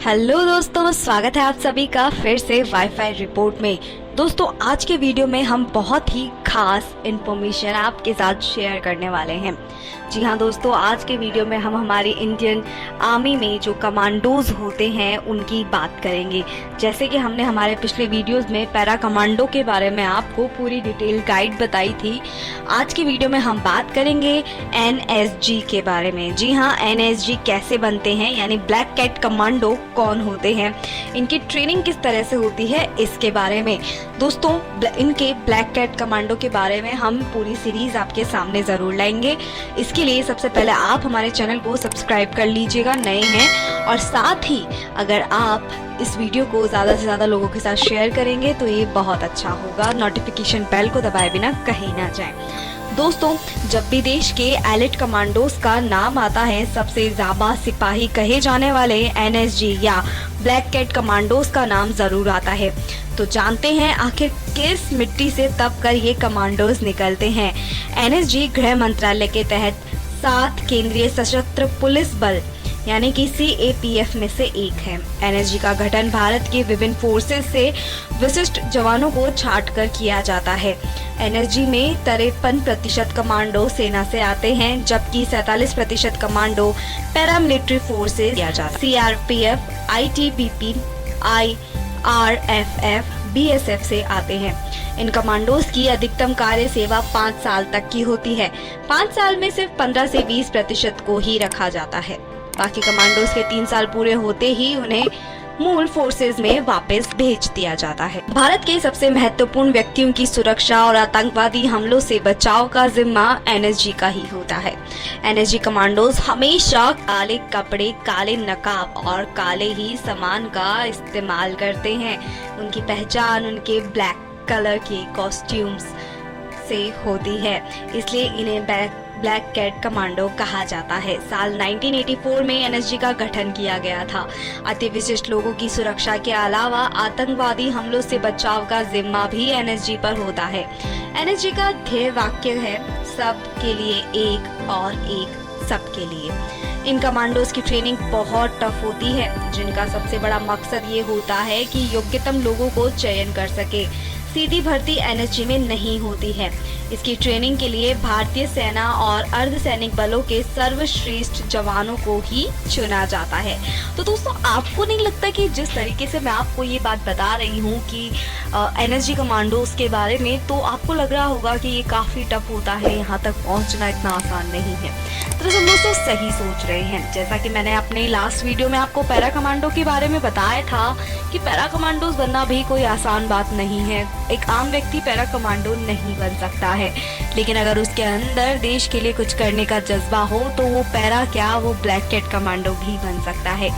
Hello दोस्तों, स्वागत है आप सभी का फिर से वाईफाई रिपोर्ट में। दोस्तों, आज के वीडियो में हम बहुत ही खास इन्फॉर्मेशन आपके साथ शेयर करने वाले हैं। जी हाँ दोस्तों, आज के वीडियो में हम हमारी इंडियन आर्मी में जो कमांडोज होते हैं उनकी बात करेंगे। जैसे कि हमने हमारे पिछले वीडियोस में पैरा कमांडो के बारे में आपको पूरी डिटेल गाइड बताई थी, आज की वीडियो में हम बात करेंगे एनएसजी के बारे में। जी हाँ, एनएसजी कैसे बनते हैं, यानी ब्लैक कैट कमांडो कौन होते हैं, इनकी ट्रेनिंग किस तरह से होती है, इसके बारे में। दोस्तों, इनके ब्लैक कैट कमांडो के बारे में हम पूरी सीरीज आपके सामने जरूर लाएंगे। इसके लिए सबसे पहले आप हमारे चैनल को सब्सक्राइब कर लीजिएगा, नए हैं, और साथ ही अगर आप इस वीडियो को ज़्यादा से ज़्यादा लोगों के साथ शेयर करेंगे तो ये बहुत अच्छा होगा। नोटिफिकेशन बेल को दबाए बिना कहीं ना जाएं। दोस्तों, जब भी देश के एलिट कमांडोज का नाम आता है, सबसे ज़्यादा सिपाही कहे जाने वाले एनएसजी या ब्लैक कैट कमांडोज का नाम ज़रूर आता है। तो जानते हैं आखिर किस मिट्टी से तप कर ये कमांडोज निकलते हैं। एनएसजी गृह मंत्रालय के तहत 7 केंद्रीय सशस्त्र पुलिस बल यानी कि CAPF में से एक है। एनएसजी का गठन भारत के विभिन्न फोर्सेस से विशिष्ट जवानों को छांटकर किया जाता है। एनएसजी में 53% कमांडो सेना से आते हैं, जबकि 47% कमांडो पैरामिलिट्री फोर्सेस दिया जाता है। CRPF, ITBP, IRFF, BSF से आते हैं। इन कमांडोज की अधिकतम कार्य सेवा 5 साल तक की होती है। 5 साल में सिर्फ 15 से 20% को ही रखा जाता है। बाकी कमांडोज के 3 साल पूरे होते ही उन्हें मूल फोर्सेज में वापस भेज दिया जाता है। भारत के सबसे महत्वपूर्ण व्यक्तियों की सुरक्षा और आतंकवादी हमलों से बचाव का जिम्मा एनएसजी का ही होता है। एनएसजी कमांडोज हमेशा काले कपड़े, काले नकाब और काले ही सामान का इस्तेमाल करते हैं। उनकी पहचान उनके ब्लैक कलर के कॉस्ट्यूम्स से होती है, इसलिए इन्हें ब्लैक कैट कमांडो कहा जाता है। साल 1984 में एनएसजी का गठन किया गया था। अति विशिष्ट लोगों की सुरक्षा के अलावा आतंकवादी हमलों से बचाव का जिम्मा भी एनएसजी पर होता है। एनएसजी का ध्येय वाक्य है, सब के लिए एक और एक सबके लिए। इन कमांडोज की ट्रेनिंग बहुत टफ होती है, जिनका सबसे बड़ा मकसद ये होता है कि योग्यतम लोगों को चयन कर सके। सीधी भर्ती एनएसजी में नहीं होती है। इसकी ट्रेनिंग के लिए भारतीय सेना और अर्धसैनिक बलों के सर्वश्रेष्ठ जवानों को ही चुना जाता है। तो दोस्तों, आपको नहीं लगता कि जिस तरीके से मैं आपको ये बात बता रही हूँ कि एनएसजी कमांडोज के बारे में, तो आपको लग रहा होगा कि ये काफ़ी टफ होता है, यहाँ तक पहुँचना इतना आसान नहीं है। तो सब दोस्तों सही सोच रहे हैं। जैसा कि मैंने अपने लास्ट वीडियो में आपको पैरा कमांडो के बारे में बताया था कि पैरा कमांडोज बनना भी कोई आसान बात नहीं है। एक आम व्यक्ति पैरा कमांडो नहीं बन सकता है, लेकिन अगर उसके अंदर देश के लिए कुछ करने का जज्बा हो तो वो पैरा क्या, वो ब्लैक कैट कमांडो भी बन सकता है।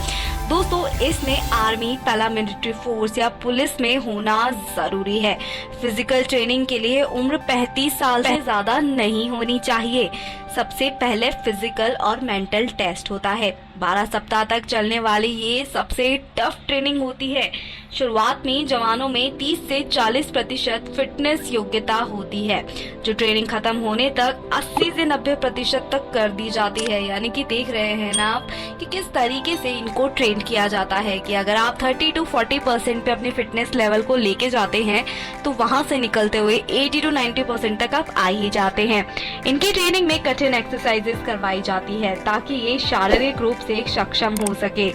दोस्तों, इसमें आर्मी, पैरामिलिट्री फोर्स या पुलिस में होना जरूरी है। फिजिकल ट्रेनिंग के लिए उम्र 35 साल से ज्यादा नहीं होनी चाहिए। सबसे पहले फिजिकल और मेंटल टेस्ट होता है। 12 सप्ताह तक चलने वाली ये सबसे टफ ट्रेनिंग होती है। शुरुआत में जवानों में 30 से 40% फिटनेस योग्यता होती है, जो ट्रेनिंग खत्म होने तक 80 से 90% तक कर दी जाती है। यानी कि देख रहे हैं ना आप कि किस तरीके से इनको ट्रेन किया जाता है कि अगर आप 30 to 40% पे अपने फिटनेस लेवल को लेके जाते हैं तो वहां से निकलते हुए 80 to 90% तक आप आ ही जाते हैं। इनकी ट्रेनिंग में कठिन एक्सरसाइजेस करवाई जाती है ताकि ये शारीरिक रूप से सक्षम हो सके।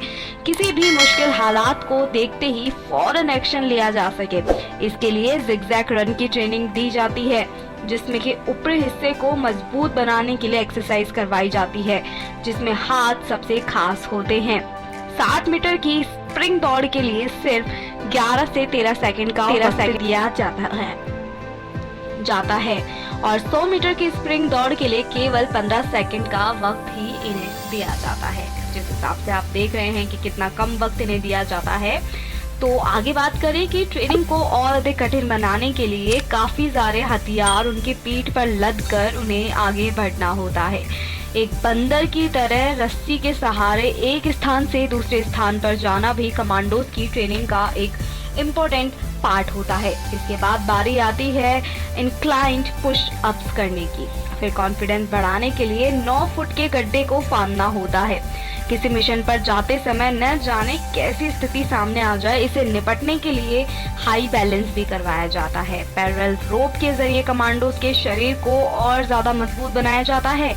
किसी भी मुश्किल हालात को देखते ही फौरन एक्शन लिया जा सके। इसके लिए जिगजैग रन की ट्रेनिंग दी जाती है, जिसमें कि ऊपरी हिस्से को मजबूत बनाने के लिए एक्सरसाइज करवाई जाती है, जिसमें हाथ सबसे खास होते हैं। 60 मीटर की स्प्रिंग दौड़ के लिए सिर्फ 11 से 13 सेकंड का दिया जाता है और 100 मीटर की स्प्रिंग दौड़ के लिए केवल 15 सेकंड का वक्त ही इन्हें दिया जाता है। जिस हिसाब से आप देख रहे हैं कि कितना कम वक्त इन्हें दिया जाता है। तो आगे बात करें कि ट्रेनिंग को और अधिक कठिन बनाने के लिए काफी सारे हथियार उनकी पीठ पर लद कर उन्हें आगे बढ़ना होता है। एक बंदर की तरह रस्सी के सहारे एक स्थान से दूसरे स्थान पर जाना भी कमांडोज की ट्रेनिंग का एक इम्पोर्टेंट पार्ट होता है। इसके बाद बारी आती है इंक्लाइंड पुश अप्स करने की। फिर कॉन्फिडेंस बढ़ाने के लिए 9 फुट के गड्ढे को फांदना होता है। किसी मिशन पर जाते समय न जाने कैसी स्थिति सामने आ जाए, इसे निपटने के लिए हाई बैलेंस भी करवाया जाता है। पैरेलल रोप के जरिए कमांडोज के शरीर को और ज्यादा मजबूत बनाया जाता है।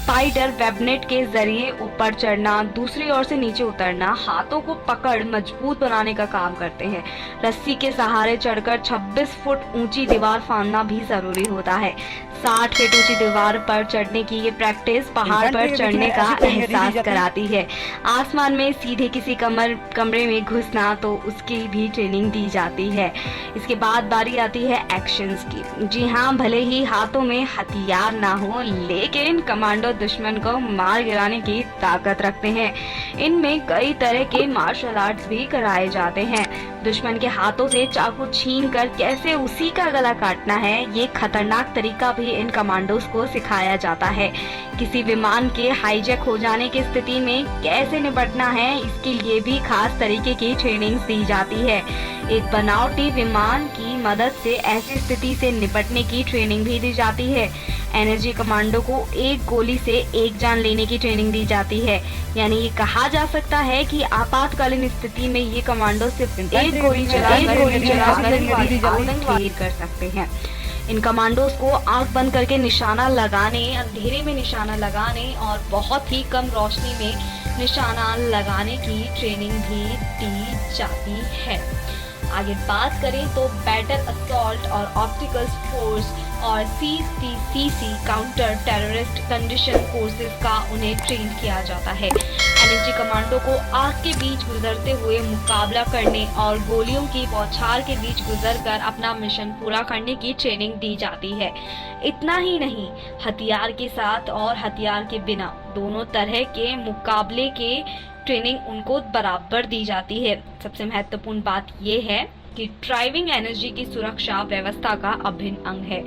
स्पाइडर वेबनेट के जरिए ऊपर चढ़ना, दूसरी ओर से नीचे उतरना, हाथों को पकड़ मजबूत बनाने का काम करते हैं। रस्सी के सहारे चढ़कर 26 फुट ऊंची दीवार फांदना भी जरूरी होता है। 60 फीट ऊंची दीवार पर चढ़ने की ये प्रैक्टिस पहाड़ पर चढ़ने का एहसास कराती है। आसमान में सीधे किसी कमरे में घुसना, तो उसकी भी ट्रेनिंग दी जाती है। इसके बाद बारी आती है एक्शंस की। जी हाँ, भले ही हाथों में हथियार ना हो, लेकिन कमांडो दुश्मन को मार गिराने की ताकत रखते हैं। इनमें कई तरह के मार्शल आर्ट्स भी कराए जाते हैं। दुश्मन के हाथों से चाकू छीनकर कैसे उसी का गला काटना है, ये खतरनाक तरीका भी इन कमांडोज को सिखाया जाता है। किसी विमान के हाईजैक हो जाने की स्थिति में कैसे निपटना है, इसके लिए भी खास तरीके की ट्रेनिंग दी जाती है। एक बनावटी विमान की मदद से ऐसी स्थिति से निपटने की ट्रेनिंग भी दी जाती है। एनर्जी कमांडो को एक गोली से एक जान लेने की ट्रेनिंग दी जाती है। यानी ये कहा जा सकता है कि आपातकालीन स्थिति में ये कमांडो सिर्फ एक गोली चलाकर कर सकते हैं। इन कमांडोज को आंख बंद करके निशाना लगाने, अंधेरे में निशाना लगाने और बहुत ही कम रोशनी में निशाना लगाने की ट्रेनिंग भी दी जाती है। आगे बात करें तो बैटल असॉल्ट और ऑप्टिकल फोर्स और CTCC counter terrorist condition forces का उन्हें ट्रेन किया जाता है। एनर्जी कमांडो को आग के बीच गुजरते हुए मुकाबला करने और गोलियों की बौछार के बीच गुजरकर अपना मिशन पूरा करने की ट्रेनिंग दी जाती है। इतना ही नहीं, हथियार के साथ और हथियार के बिना दोनों तरह के मुकाबले के ट्रेनिंग उनको बराबर दी जाती है। सबसे महत्वपूर्ण बात यह है कि ड्राइविंग एनर्जी की सुरक्षा व्यवस्था का अभिन्न अंग है।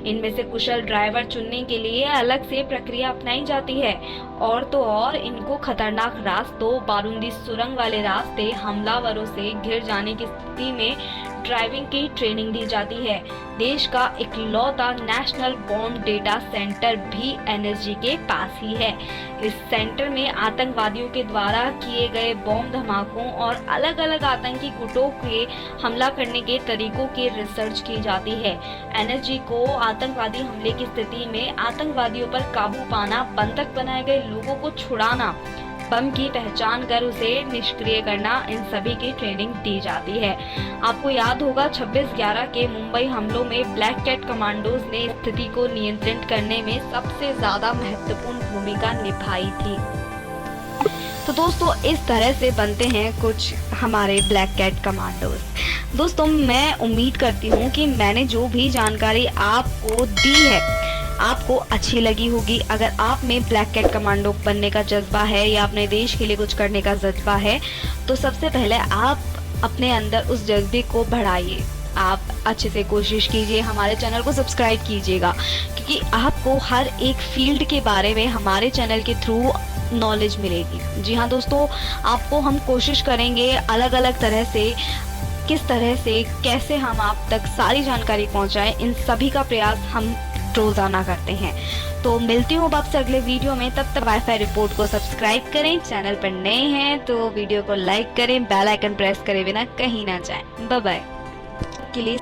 इनमें से कुशल ड्राइवर चुनने के लिए अलग से प्रक्रिया अपनाई जाती है। और तो और इनको खतरनाक रास्तों, बारूदी सुरंग वाले रास्ते, हमलावरों से घिर जाने की स्थिति में ड्राइविंग की ट्रेनिंग दी जाती है। देश का इकलौता नेशनल बॉम्ब डेटा सेंटर भी एनर्जी के पास ही है। इस सेंटर में आतंकवादियों के द्वारा किए गए बॉम्ब धमाकों और अलग अलग आतंकी गुटों के हमला करने के तरीकों की रिसर्च की जाती है। एनर्जी को आतंकवादी हमले की स्थिति में आतंकवादियों पर काबू पाना, बंधक बनाए गए लोगों को छुड़ाना, बम की पहचान कर उसे निष्क्रिय करना, इन सभी की ट्रेनिंग दी जाती है। आपको याद होगा 26/11 के मुंबई हमलों में ब्लैक कैट कमांडोज ने स्थिति को नियंत्रित करने में सबसे ज्यादा महत्वपूर्ण भूमिका निभाई थी। तो दोस्तों, इस तरह से बनते हैं कुछ हमारे ब्लैक कैट कमांडोज। दोस्तों, मैं उम्मीद करती हूँ कि मैंने जो भी जानकारी आपको दी है आपको अच्छी लगी होगी। अगर आप में ब्लैक कैट कमांडो बनने का जज्बा है या अपने देश के लिए कुछ करने का जज्बा है, तो सबसे पहले आप अपने अंदर उस जज्बे को बढ़ाइए। आप अच्छे से कोशिश कीजिए, हमारे चैनल को सब्सक्राइब कीजिएगा, क्योंकि आपको हर एक फील्ड के बारे में हमारे चैनल के थ्रू नॉलेज मिलेगी। जी हाँ दोस्तों, आपको हम कोशिश करेंगे अलग अलग तरह से, किस तरह से कैसे हम आप तक सारी जानकारी पहुंचाएं, इन सभी का प्रयास हम रोजाना करते हैं। तो मिलती हूँ आपसे अगले वीडियो में। तब तक वाईफाई रिपोर्ट को सब्सक्राइब करें, चैनल पर नए हैं तो वीडियो को लाइक करें, बेल आइकन प्रेस करे बिना कहीं ना जाएं। बाय बाय के लिए